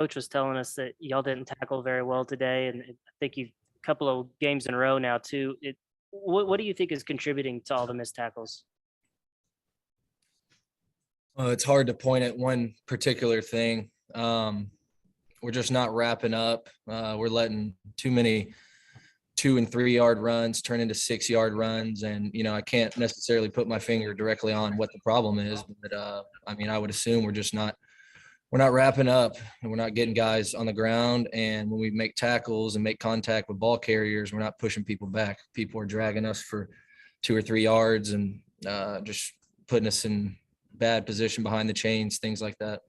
coach was telling us that y'all didn't tackle very well today, and I think you a couple of games in a row now too. What do you think is contributing to all the missed tackles? It's hard to point at one particular thing. We're just not wrapping up. We're letting too many 2 and 3 yard runs turn into 6 yard runs. And, I can't necessarily put my finger directly on what the problem is, but I would assume we're not wrapping up and we're not getting guys on the ground. And when we make tackles and make contact with ball carriers, we're not pushing people back. People are dragging us for 2 or 3 yards and just putting us in bad position behind the chains, things like that.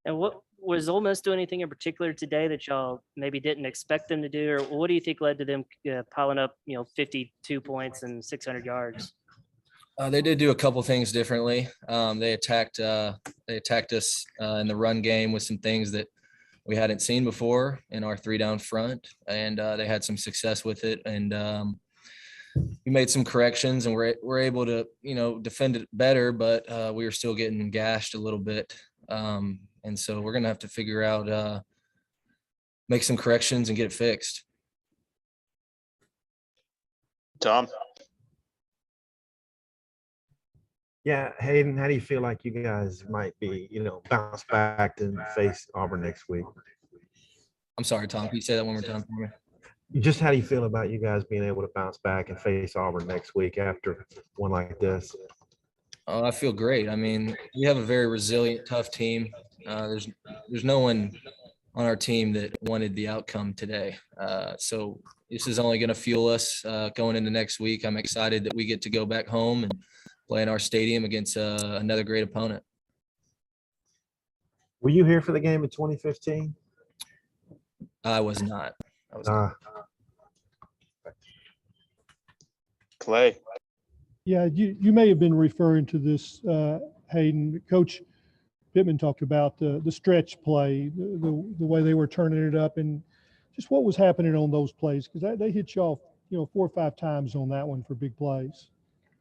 And what was Ole Miss doing anything in particular today that y'all maybe didn't expect them to do, or what do you think led to them piling up, 52 points and 600 yards? They did do a couple things differently. They attacked us in the run game with some things that we hadn't seen before in our 3 down front, and they had some success with it. And we made some corrections, and we're able to defend it better, but we were still getting gashed a little bit. And so we're gonna have to figure out make some corrections and get it fixed. Tom. Yeah, Hayden, how do you feel like you guys might be, bounce back and face Auburn next week? I'm sorry, Tom. Can you say that one more time for me? Just how do you feel about you guys being able to bounce back and face Auburn next week after one like this? Oh, I feel great. We have a very resilient, tough team. There's no one on our team that wanted the outcome today. So this is only going to fuel us going into next week. I'm excited that we get to go back home and play in our stadium against another great opponent. Were you here for the game in 2015? I was not. Clay. Yeah, you may have been referring to this, Hayden. Coach Pittman talked about the stretch play, the way they were turning it up, and just what was happening on those plays, because they hit y'all, 4 or 5 times on that one for big plays.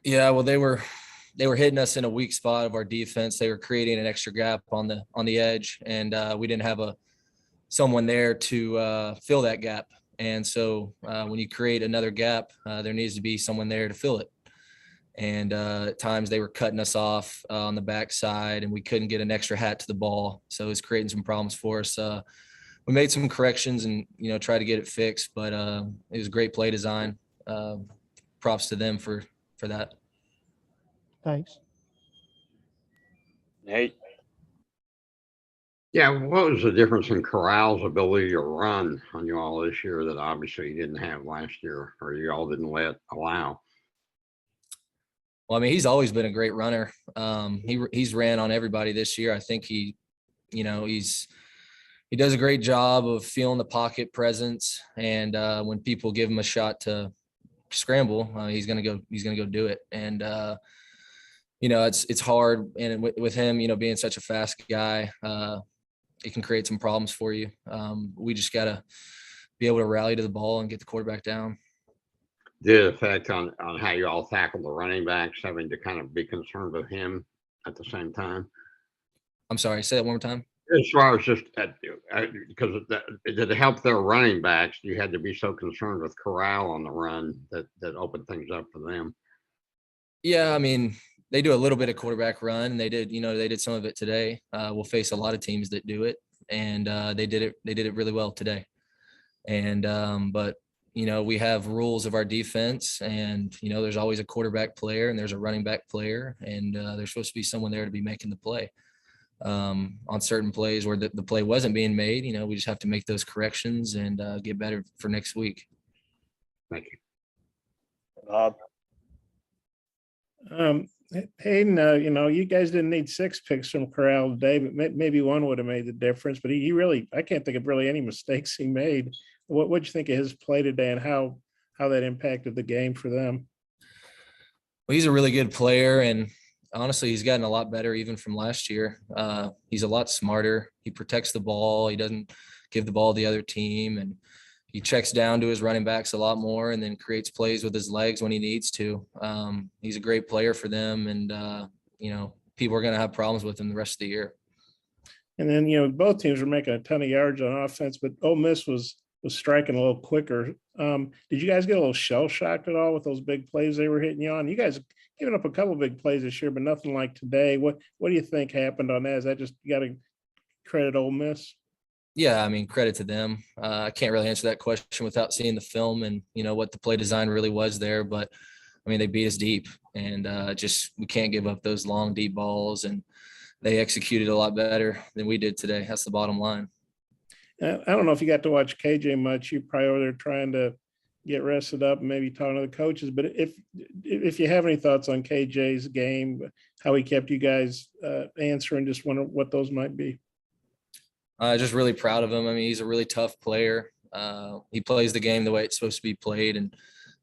Yeah, well, they were hitting us in a weak spot of our defense. They were creating an extra gap on the edge, and we didn't have someone there to fill that gap. And so when you create another gap, there needs to be someone there to fill it. And at times they were cutting us off on the backside, and we couldn't get an extra hat to the ball. So it was creating some problems for us. We made some corrections and, tried to get it fixed, but it was great play design. Props to them for that. Thanks. Nate. Yeah, what was the difference in Corral's ability to run on you all this year that obviously you didn't have last year, or you all didn't allow? Well, he's always been a great runner. He's ran on everybody this year. I think he does a great job of feeling the pocket presence, and when people give him a shot to scramble, he's gonna go do it. And it's hard, and with him, being such a fast guy, it can create some problems for you. We just gotta be able to rally to the ball and get the quarterback down. Did it affect on how you all tackle the running backs, having to kind of be concerned with him at the same time? I'm sorry, say that one more time. As far as just because did it help their running backs? You had to be so concerned with Corral on the run that opened things up for them. Yeah, they do a little bit of quarterback run. They did some of it today. We'll face a lot of teams that do it, and they did it really well today. And but we have rules of our defense, and there's always a quarterback player and there's a running back player, and there's supposed to be someone there to be making the play. On certain plays where the play wasn't being made, we just have to make those corrections and get better for next week. Thank you. Bob. Hayden, you guys didn't need 6 picks from Corral today, but maybe one would have made the difference. But he really, I can't think of really any mistakes he made. What'd you think of his play today, and how that impacted the game for them? Well, he's a really good player, and honestly, he's gotten a lot better even from last year. He's a lot smarter. He protects the ball. He doesn't give the ball to the other team, and he checks down to his running backs a lot more, and then creates plays with his legs when he needs to. He's a great player for them, and people are going to have problems with him the rest of the year. And then, both teams were making a ton of yards on offense, but Ole Miss was striking a little quicker. Did you guys get a little shell shocked at all with those big plays they were hitting you on? You guys given up a couple big plays this year, but nothing like today. What do you think happened on that? Is that just, you got to credit Ole Miss? Yeah, I mean, credit to them. I can't really answer that question without seeing the film and, what the play design really was there. But, I mean, they beat us deep, and we can't give up those long, deep balls. And they executed a lot better than we did today. That's the bottom line. I don't know if you got to watch KJ much. You probably over there trying to get rested up and maybe talking to the coaches. But if you have any thoughts on KJ's game, how he kept you guys answering, just wonder what those might be. Just really proud of him. I mean, he's a really tough player. He plays the game the way it's supposed to be played, and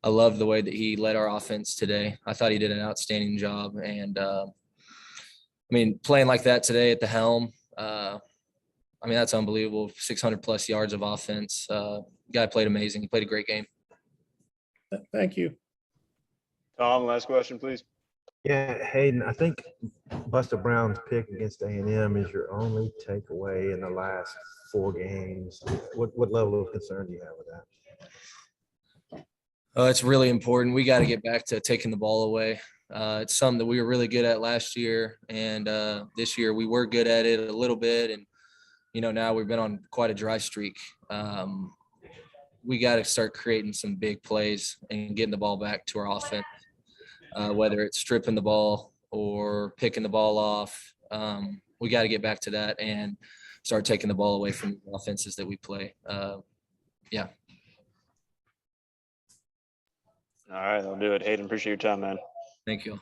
I love the way that he led our offense today. I thought he did an outstanding job, and I mean, playing like that today at the helm, I mean, that's unbelievable. 600 plus yards of offense. Guy played amazing. He played a great game. Thank you. Tom, last question, please. Yeah, Hayden, I think Buster Brown's pick against A&M is your only takeaway in the last 4 games. What level of concern do you have with that? It's really important. We got to get back to taking the ball away. It's something that we were really good at last year, and this year we were good at it a little bit. And now we've been on quite a dry streak. We got to start creating some big plays and getting the ball back to our offense, whether it's stripping the ball or picking the ball off. We got to get back to that and start taking the ball away from the offenses that we play. Yeah. All right, I'll do it. Hayden, appreciate your time, man. Thank you.